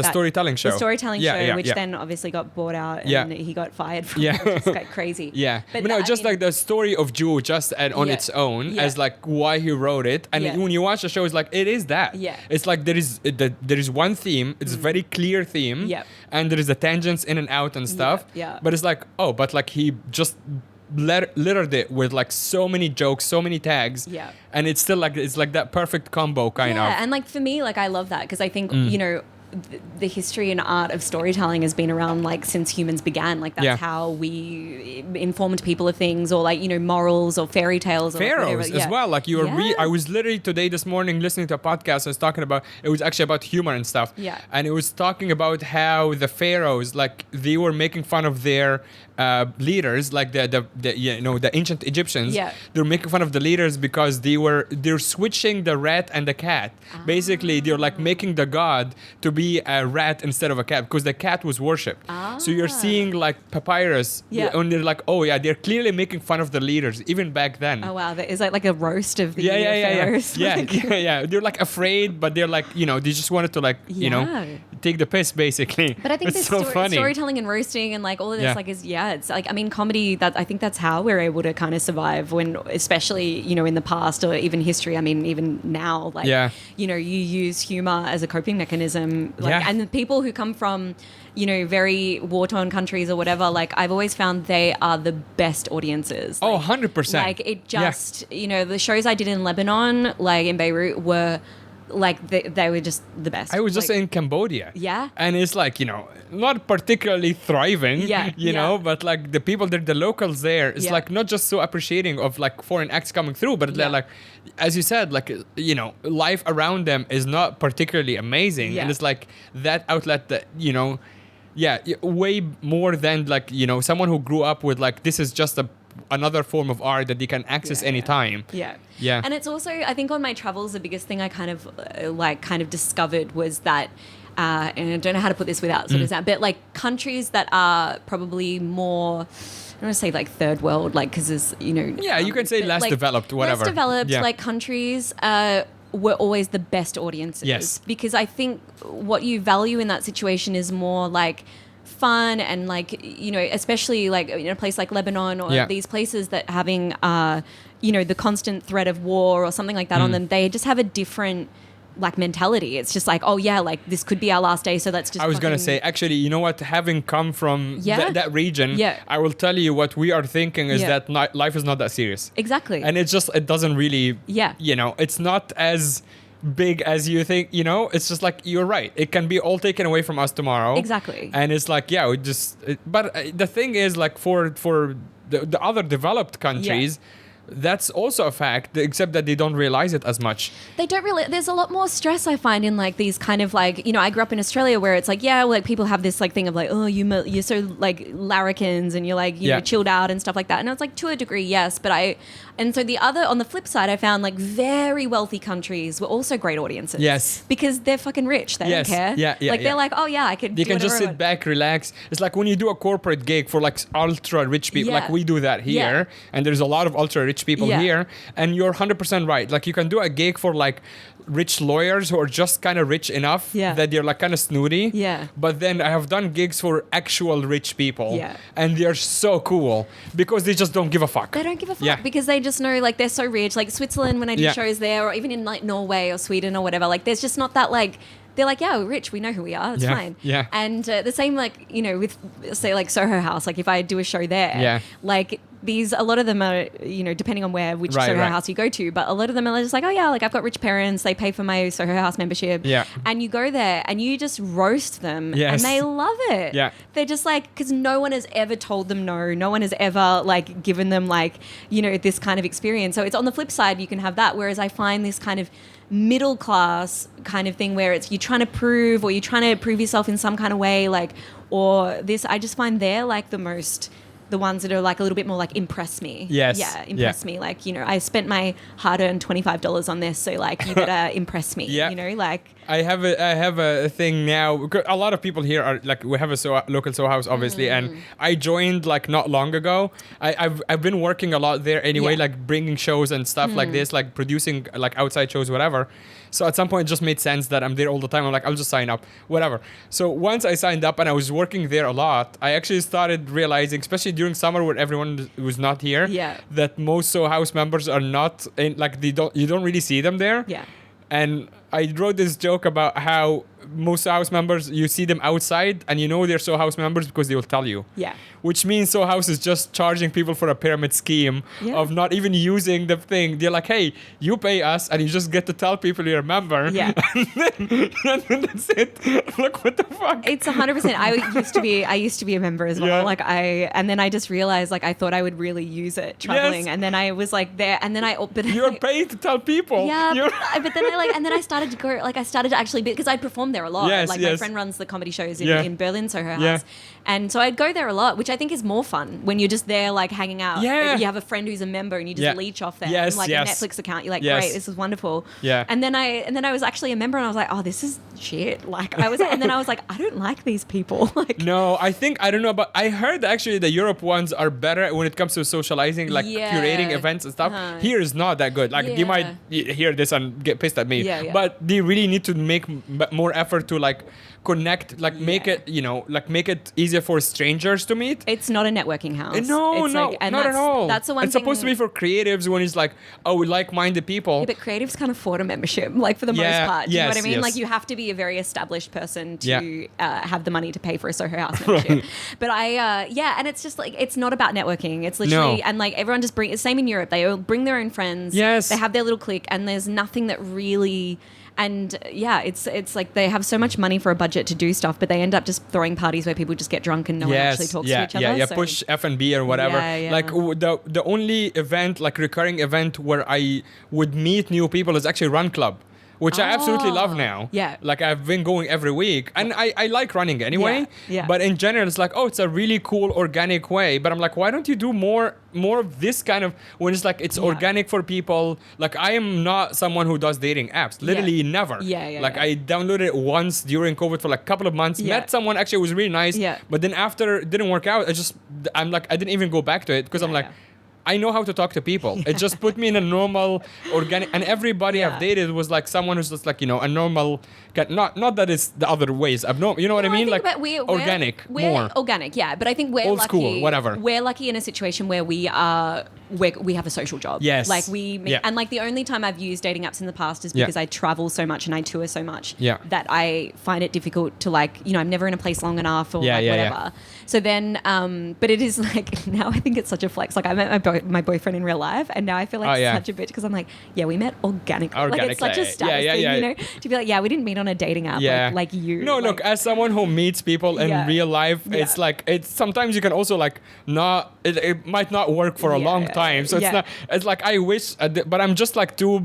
storytelling show. The storytelling show, which yeah. then obviously got bought out and Yeah. he got fired from Yeah. it, which is like crazy. Yeah, But but no, I just mean- like the story of Jew, just on Yeah. its own, Yeah. as like why he wrote it, and Yeah. when you watch the show, it's like it is that. Yeah. It's like there is one theme. It's a very clear theme. Yep. And there is the tangents in and out and stuff. yeah. But it's like but like he just littered it with like so many jokes, so many tags. Yeah. And it's still like it's like that perfect combo kind of. Yeah, and like for me, like I love that because I think you know the history and art of storytelling has been around like since humans began. Like that's Yeah. how we informed people of things, or like you know morals or fairy tales. Or like, Pharaohs whatever. as Yeah. well. Like you were, Yeah. I was literally today this morning listening to a podcast. I was talking about it was actually about humor and stuff. Yeah. And it was talking about how the pharaohs, like they were making fun of their leaders, like the you know the ancient Egyptians. Yeah. They're making fun of the leaders because they're switching the rat and the cat. Basically, they're like making the god to be a rat instead of a cat because the cat was worshipped. So you're seeing like papyrus. Yeah. And they're like, oh yeah, they're clearly making fun of the leaders even back then. Oh wow, that is like a roast of the Yeah. pharaohs. Yeah. They're like afraid, but they're like, you know, they just wanted to like, you know, Yeah. take the piss basically. But I think it's this so funny. storytelling and roasting and like all of this, Yeah. like is it's like I mean comedy. That I think that's how we're able to kind of survive when, especially you know in the past or even history. I mean even now, like Yeah. you know you use humor as a coping mechanism. Like, Yeah. and the people who come from you know very war-torn countries or whatever, like I've always found they are the best audiences. Oh, Like, 100%. Like it just you know the shows I did in Lebanon, like in Beirut, were like they were just the best. I was just Like, in Cambodia. Yeah. And it's like, you know, not particularly thriving, Yeah, you yeah. know, but like the people there, the locals there, it's Yeah. like not just so appreciating of like foreign acts coming through, but they're Yeah. like, as you said, like, you know, life around them is not particularly amazing. Yeah. And it's like that outlet that, you know, way more than like, you know, someone who grew up with like, this is just another form of art that they can access Yeah, anytime. Yeah. Yeah. And it's also, I think on my travels, the biggest thing I kind of discovered was that, and I don't know how to put this without sort of that, but like countries that are probably more, I don't want to say like third world, like, because there's, you know. Yeah, you can say but, less like, developed, whatever. Less developed, Yeah. like countries, were always the best audiences. Yes. Because I think what you value in that situation is more like fun and like, you know, especially like in a place like Lebanon or Yeah. these places that having, you know, the constant threat of war or something like that Mm. on them, they just have a different like mentality. It's just like, oh yeah, like this could be our last day, so let's just I was gonna fucking- say, actually, you know what? Having come from Yeah. that region, Yeah. I will tell you what we are thinking is Yeah. that life is not that serious, Exactly. and it doesn't really, Yeah. you know, it's not as big as you think. You know, it's just like you're right. It can be all taken away from us tomorrow. Exactly. And it's like, yeah, but the thing is, like for the other developed countries. That's also a fact, except that they don't realize it as much. They don't really, there's a lot more stress I find in like these kind of like, you know, I grew up in Australia where it's like, yeah, like people have this like thing of like, oh, you're so like larrikins and you're like, you Yeah. know, chilled out and stuff like that. And it's like to a degree, yes. But and so on the flip side, I found like very wealthy countries were also great audiences. Yes. Because they're fucking rich. They Yes. don't care. Yeah, yeah, Like yeah. they're like, oh yeah, I could They do can just whatever I sit want. back, relax. It's like when you do a corporate gig for like ultra rich people, Yeah. like we do that here, and there's a lot of ultra rich people Yeah. here, and you're 100% right. Like you can do a gig for like rich lawyers who are just kind of rich enough Yeah. that they're like kind of snooty. Yeah. But then I have done gigs for actual rich people, Yeah. and they're so cool because they just don't give a fuck. They don't give a fuck Yeah. because they just know like they're so rich. Like Switzerland, when I do Yeah. shows there, or even in like Norway or Sweden or whatever, like there's just not that like. They're like, yeah, we're rich. We know who we are. It's Yeah, fine. yeah. And the same, like, you know, with, say, like Soho House, like if I do a show there, Yeah. like a lot of them are, you know, depending on which Right, Soho right. House you go to, but a lot of them are just like, oh, yeah, like I've got rich parents. They pay for my Soho House membership. Yeah. And you go there and you just roast them. Yes. And they love it. Yeah. They're just like, because no one has ever told them no. No one has ever, like, given them, like, you know, this kind of experience. So it's on the flip side, you can have that. Whereas I find this kind of middle class kind of thing where it's you're trying to prove yourself in some kind of way, like, or this, I just find they're like the ones that are like a little bit more like impress me. Yes. Yeah, impress me. Like, you know, I spent my hard-earned $25 on this, so like you better impress me. Yeah. You know, like I have a thing now. A lot of people here are like, we have a local Soho house, obviously, and I joined like not long ago. I've been working a lot there anyway, like bringing shows and stuff like this, like producing like outside shows, whatever. So at some point, it just made sense that I'm there all the time. I'm like, I'll just sign up, whatever. So once I signed up and I was working there a lot, I actually started realizing, especially during summer where everyone was not here, that most Soho house members are not in, like you don't really see them there. Yeah. And I wrote this joke about how most Soho house members, you see them outside and you know they're Soho house members because they will tell you. Yeah. Which means Soho house is just charging people for a pyramid scheme of not even using the thing. They're like, hey, you pay us and you just get to tell people you're a member. Yeah. and then that's it. Like, what the fuck? It's 100%. I used to be a member as well. Yeah. Like and then I just realized like I thought I would really use it traveling. Yes. And then I was like there and then You're paid to tell people. Yeah, but then I started to go, like I started to actually, because I'd perform there a lot. Yes, like my friend runs the comedy shows in Berlin, so her house. Yeah. And so I'd go there a lot, which I think is more fun when you're just there like hanging out. Yeah. You have a friend who's a member and you just leech off there. Yes, and, like a Netflix account. You're like, great, this is wonderful. Yeah. And then I was actually a member and I was like, oh, this is shit. Like and then I was like, I don't like these people. Like, no, I don't know, but I heard actually the Europe ones are better when it comes to socializing, like curating events and stuff. Here is not that good. Like you might hear this and get pissed at me, but they really need to make more effort to like connect, like make it, make it easier for strangers to meet. It's not a networking house. No, not at all. That's the one It's thing. supposed to be for creatives when it's like, oh, we like-minded people. Yeah, but creatives can't afford a membership, like for the most part. Do you know what I mean? Yes. Like you have to be a very established person to have the money to pay for a Soho House membership. But and it's just like, it's not about networking. It's literally, and like everyone just same in Europe, they all bring their own friends. Yes. They have their little clique and there's nothing that really... And it's like they have so much money for a budget to do stuff, but they end up just throwing parties where people just get drunk and no one actually talks to each other. So. Push F&B or whatever. Like the only event, like recurring event where I would meet new people is actually Run Club, which I absolutely love now. Yeah. Like I've been going every week and I like running anyway. Yeah. But in general, it's like, oh, it's a really cool organic way. But I'm like, why don't you do more of this kind of, when it's like, it's organic for people. Like I am not someone who does dating apps. Literally never. Like I downloaded it once during COVID for like a couple of months. Met someone, actually it was really nice. But then after it didn't work out, I didn't even go back to it because I'm like, I know how to talk to people. It just put me in a normal, organic, and everybody I've dated was like someone who's just like, a normal, not that it's the other ways. You know what I mean? Like organic, more. Organic, yeah. But I think we're old lucky. School, whatever. We're lucky in a situation where we have a social job. Yes. Like and like the only time I've used dating apps in the past is because I travel so much and I tour so much that I find it difficult to like, I'm never in a place long enough or whatever. Yeah. So then, but it is like, now I think it's such a flex. Like I met my boyfriend in real life and now I feel like such a bitch because I'm like, we met organically. Like it's such a status thing, to be like, we didn't meet on a dating app like you. No, look, as someone who meets people in real life, it's like, sometimes you can also like it might not work for a long time. So it's like, I wish, but I'm just like too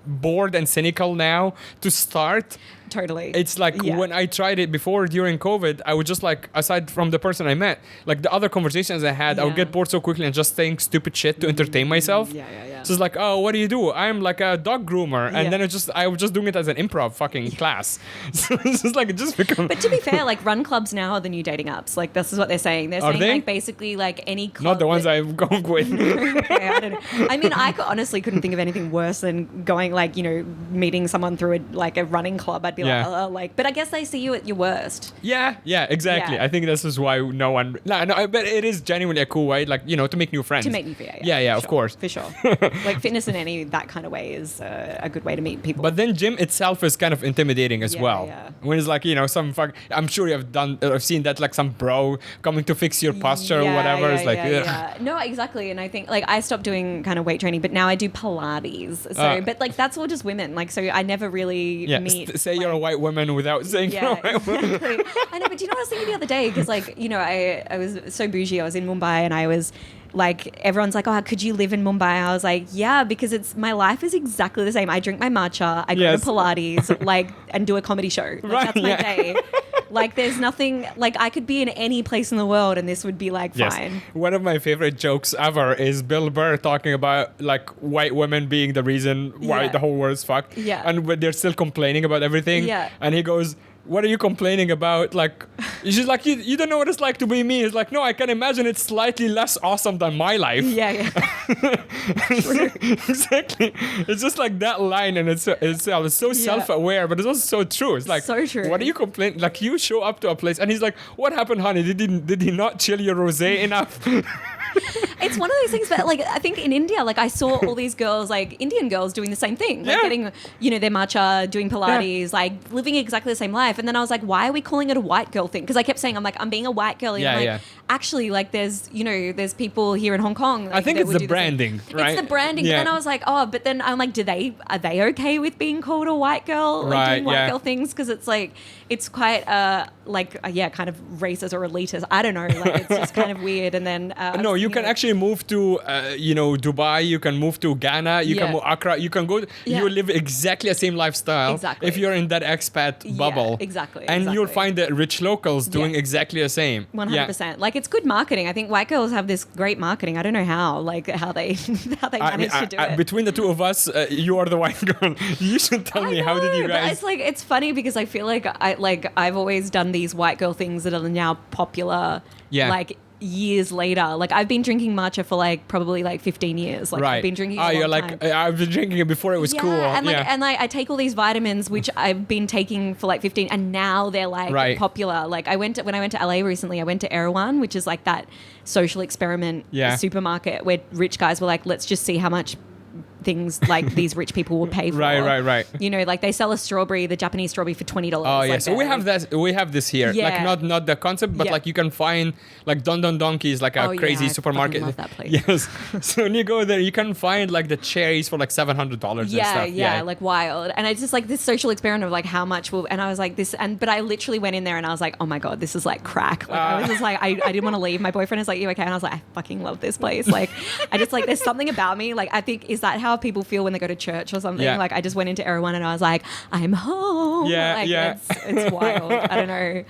bored and cynical now to start. Totally. It's like when I tried it before during COVID, I would just like, aside from the person I met, like the other conversations I had, I would get bored so quickly and just saying stupid shit to entertain myself. So it's like, oh, what do? I'm like a dog groomer. And then I was just doing it as an improv fucking class. So it's just like, it just becomes... But to be fair, like Run Clubs now are the new dating apps. Like this is what they're saying. They're saying like basically like any club... Not the ones I've gone with. Okay, I don't know. I mean, I honestly couldn't think of anything worse than going like, meeting someone through a running club. I'd be like, but I guess they see you at your worst. Yeah, exactly. I think this is why no one... No, but it is genuinely a cool way, like, to make new friends. To make new friends, of course. For sure. Like fitness in any that kind of way is a good way to meet people. But then gym itself is kind of intimidating as well. Yeah. When it's like, some fuck... I'm sure I've seen that, like some bro coming to fix your posture or whatever. It's like, No, exactly. And I think like I stopped doing kind of weight training, but now I do Pilates. So, but like that's all just women. Like, so I never really meet... Say you're a white woman without saying you're a white woman. Exactly. I know, but do you know what I was thinking the other day? Because like, I was so bougie. I was in Mumbai and I was like, everyone's like, oh, could you live in Mumbai? I was like, yeah, because my life is exactly the same. I drink my matcha, I go to Pilates, like, and do a comedy show. Like, that's my day. Like there's nothing, like I could be in any place in the world and this would be like fine. One of my favorite jokes ever is Bill Burr talking about like white women being the reason why the whole world's fucked. Yeah. And when they're still complaining about everything. Yeah. And he goes, what are you complaining about? Like, she's like, you don't know what it's like to be me. It's like, no, I can imagine it's slightly less awesome than my life. Yeah. Exactly. It's just like that line in itself. It's so self-aware, but it's also so true. It's like, so true. What are you complaining? Like, you show up to a place and he's like, what happened, honey? Did he not chill your rosé enough? It's one of those things that, like, I think in India, like, I saw all these girls, like, Indian girls doing the same thing. Like, getting, you know, their matcha, doing Pilates, like, living exactly the same life. And then I was like, why are we calling it a white girl thing? Because I kept saying, I'm being a white girl. And I'm like, actually, like, there's people here in Hong Kong. Like, I think it's the branding, right? It's the branding. Yeah. But then I was like, but then I'm like, are they okay with being called a white girl? Like, doing white girl things? Because it's like, it's quite, kind of racist or elitist. I don't know. Like, it's just kind of weird. And then... no, you can actually move to, Dubai. You can move to Ghana. You can move Accra. You can go... You live exactly the same lifestyle. Exactly. If you're in that expat bubble. Exactly. And you'll find the rich locals doing exactly the same. 100%. Like, it's good marketing. I think white girls have this great marketing. I don't know how they manage to do it. Between the two of us, you are the white girl. You should tell me, how did you guys... But it's like, it's funny because I feel like I've always done these white girl things that are now popular. Like, years later. Like, I've been drinking matcha for like probably like 15 years. Like, I've been drinking it a long time. I've been drinking it before it was cool. And I take all these vitamins which I've been taking for like 15, and now they're like popular. Like, when I went to LA recently, I went to Erewhon, which is like that social experiment supermarket where rich guys were like, let's just see how much things like these rich people will pay for. Right. You know, like they sell the Japanese strawberry for $20. Oh yeah, so we have that. We have this here. Yeah. Like not the concept, but like you can find like Don Don Donkey is like a crazy supermarket. I love that place. Yes. So when you go there, you can find like the cherries for like $700 and stuff. Yeah, like wild. And it's just like this social experiment of like how much will. And I was like but I literally went in there and I was like, oh my god, this is like crack. Like I was just like, I didn't want to leave. My boyfriend is like, you okay? And I was like, I fucking love this place. Like I just like, there's something about me. Like I think, is that how people feel when they go to church or something? Like I just went into Erewhon and I was like, I'm home. It's wild. I don't know,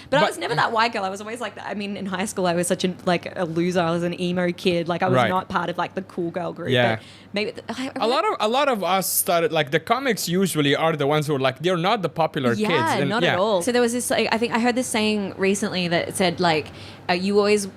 but I was never that white girl. I was always like that. I mean, in high school I was such a loser. I was an emo kid. Like I was not part of like the cool girl group. But maybe a lot of us started like the comics usually are the ones who are like, they're not the popular kids. And, not at all. So there was this, like, I think I heard this saying recently that said like, you always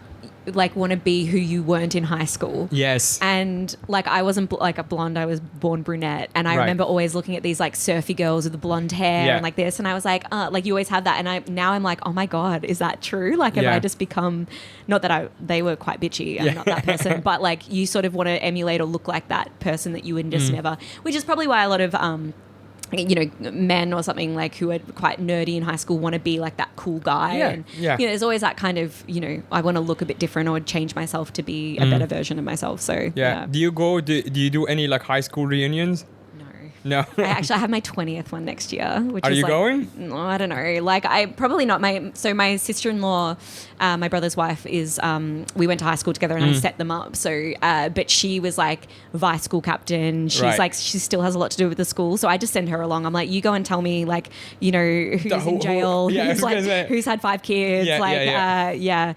like want to be who you weren't in high school. Yes. And like I wasn't like a blonde, I was born brunette, and I remember always looking at these like surfy girls with the blonde hair and like this, and I was like you always have that, and now I'm like, oh my god, is that true? Like have I just become, not that they were quite bitchy, I'm not that person, but like you sort of want to emulate or look like that person that you would just never, which is probably why a lot of men or something like who are quite nerdy in high school want to be like that cool guy. And there's always that kind of, I want to look a bit different or change myself to be a better version of myself. So do you do any like high school reunions? No. I have my 20th one next year. Which Are is you like, going? No, I don't know. Like I probably not. My sister-in-law, my brother's wife is. We went to high school together, and I set them up. So, but she was like vice school captain. She's like she still has a lot to do with the school. So I just send her along. I'm like, you go and tell me like who's in jail, who's had 5 kids,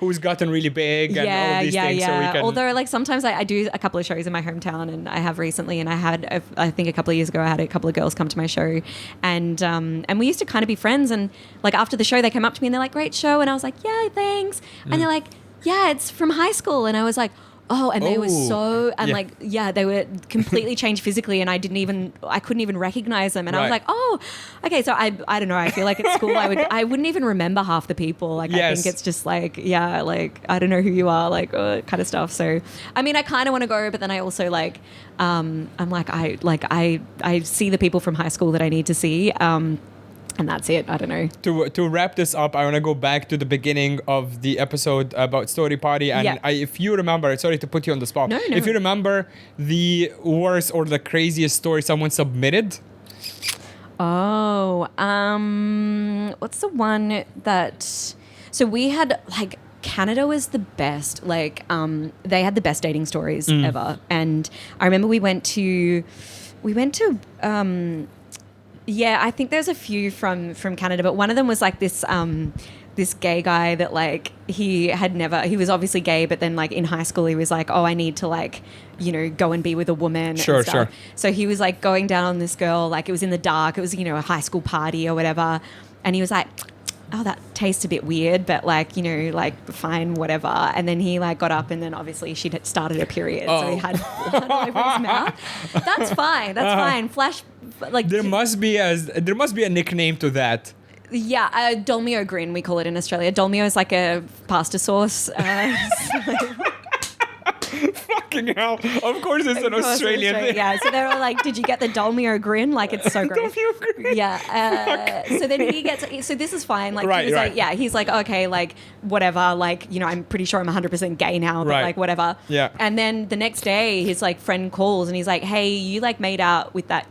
who's gotten really big and all these things. Yeah. So we can... Although like sometimes I do a couple of shows in my hometown, and I have recently, and I had I think a couple of years ago I had a couple of girls come to my show, and we used to kind of be friends, and like after the show they came up to me and they're like, great show, and I was like, yeah, thanks, and they're like, yeah, it's from high school, and I was like, oh, and they were so, and they were completely changed physically, and I couldn't even recognize them, and I was like, oh, okay, so I don't know, I feel like at school I wouldn't even remember half the people, like I think it's just like, like I don't know who you are, like kind of stuff. So I mean, I kind of want to go, but then I also like I'm like I see the people from high school that I need to see. And that's it. I don't know. To wrap this up, I want to go back to the beginning of the episode about Story Party. And if you remember, sorry to put you on the spot. No. If you remember the worst or the craziest story someone submitted. Oh, what's the one that... So we had like... Canada was the best. Like, they had the best dating stories ever. And I remember we went to Yeah, I think there's a few from Canada, but one of them was like this gay guy that like he was obviously gay, but then like in high school he was like, oh, I need to like, you know, go and be with a woman. Sure, and stuff. sure. So he was like going down on this girl, like it was in the dark. It was, you know, a high school party or whatever. And he was like, oh, that tastes a bit weird, but like, you know, like fine, whatever. And then he like got up and then obviously she'd started her period. So he had blood all over his mouth. That's fine. That's fine. Like There must be a nickname to that. Yeah, Dolmio Grin, we call it in Australia. Dolmio is like a pasta sauce. Fucking hell. Of course it's an Australian thing. Yeah, so they were like, did you get the Dolmio Grin? Like, it's so great. Dolmio Grin. Yeah. So then he gets, so this is fine. Like, Right, he's right. like, yeah, he's like, okay, like, whatever. Like, you know, I'm pretty sure I'm 100% gay now, but Right. like, whatever. Yeah. And then the next day, his like friend calls and he's like, hey, you like made out with that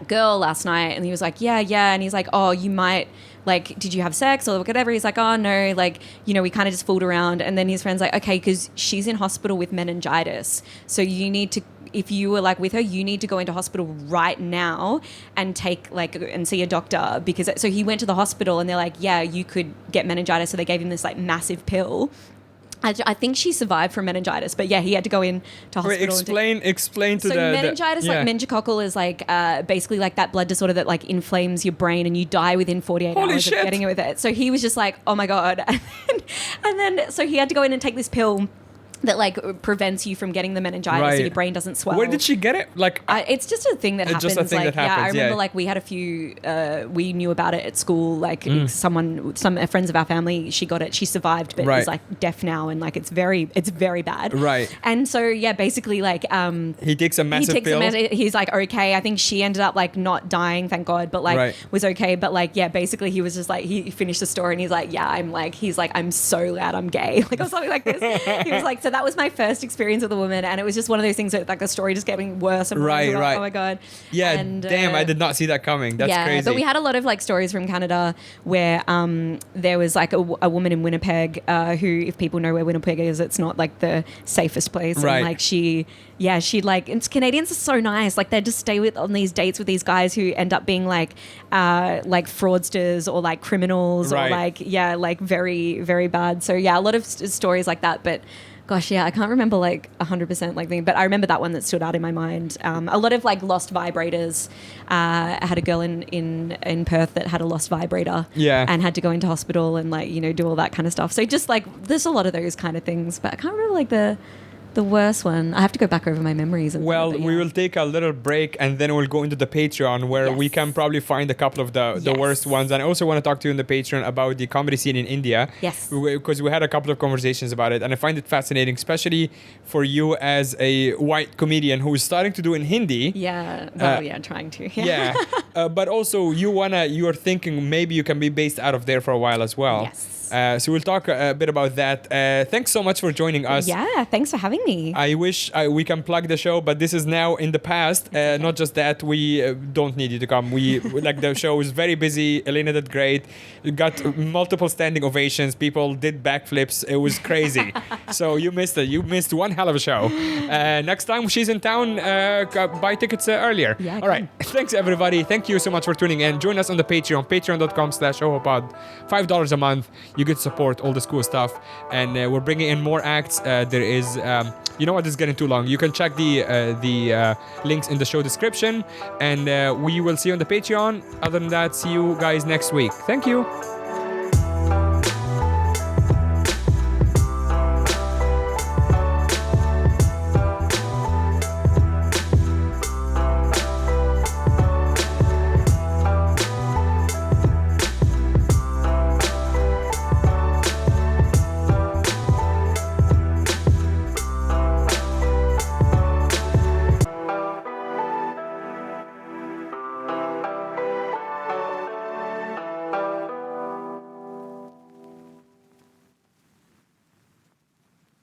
girl last night. And he was like, yeah. And he's like, oh, you might, like, did you have sex or whatever? He's like, oh, no, like, you know, we kind of just fooled around. And then his friend's like, okay, because she's in hospital with meningitis. So you need to, if you were like with her, you need to go into hospital right now and take like, and see a doctor. Because, so he went to the hospital and they're like, yeah, you could get meningitis. So they gave him this like massive pill. I think she survived from meningitis, but yeah, he had to go in to hospital. Wait, explain to so meningitis, like meningococcal, is like basically like that blood disorder that like inflames your brain and you die within 48 Holy hours shit. of getting it with it. So he was just like, oh my God. And then so he had to go in and take this pill that like prevents you from getting the meningitis so Right. your brain doesn't swell. Where did she get it? Like, It's just a thing that It's happens. just a thing like, that happens, I remember yeah. like we had a few, we knew about it at school. Like some friends of our family, she got it, she survived, but Right. is like deaf now, and like it's very bad. Right. And so yeah, basically like he takes a massive pill. He's like okay. I think she ended up like not dying, thank God, but like Right. was okay. But like yeah, basically he was just like he finished the story and he's like yeah, I'm so glad I'm gay, like or something like this. He was like, so that was my first experience with a woman, and it was just one of those things that like the story just getting worse and worse. Right, Like, right. oh my God. Yeah, And, damn, I did not see that coming. That's yeah, crazy. but we had a lot of like stories from Canada where there was like a woman in Winnipeg who, if people know where Winnipeg is, it's not like the safest place. Right. And like she'd like, and Canadians are so nice. Like they just stay on these dates with these guys who end up being like fraudsters or like criminals Right. or like, yeah, like very, very bad. So yeah, a lot of stories like that. But gosh, yeah, I can't remember like 100% like thing, but I remember that one that stood out in my mind. A lot of like lost vibrators. I had a girl in Perth that had a lost vibrator, Yeah. and had to go into hospital and like, you know, do all that kind of stuff. So just like there's a lot of those kind of things, but I can't remember like the worst one. I have to go back over my memories. Well, but we yeah. will take a little break and then we'll go into the Patreon where we Yes. can probably find a couple of the Yes. worst ones. And I also want to talk to you in the Patreon about the comedy scene in India. Yes. Because we had a couple of conversations about it and I find it fascinating, especially for you as a white comedian who is starting to do in Hindi. Yeah. Well, yeah, trying to. Yeah. But also you're thinking maybe you can be based out of there for a while as well. Yes. So we'll talk a bit about that. Thanks so much for joining us. Yeah. Thanks for having me. I wish we can plug the show, but this is now in the past. Not just that, we don't need you to come. We like the show is very busy. Elena did great. You got multiple standing ovations. People did backflips. It was crazy. So you missed it. You missed one hell of a show. Next time she's in town, buy tickets earlier. Yeah, all right. Thanks everybody. Thank you so much for tuning in. Join us on the Patreon, patreon.com/ohopod. $5 a month. You get to support all this cool stuff, and we're bringing in more acts. There is, you know what, this is getting too long. You can check the links in the show description, and we will see you on the Patreon. Other than that, see you guys next week. Thank you.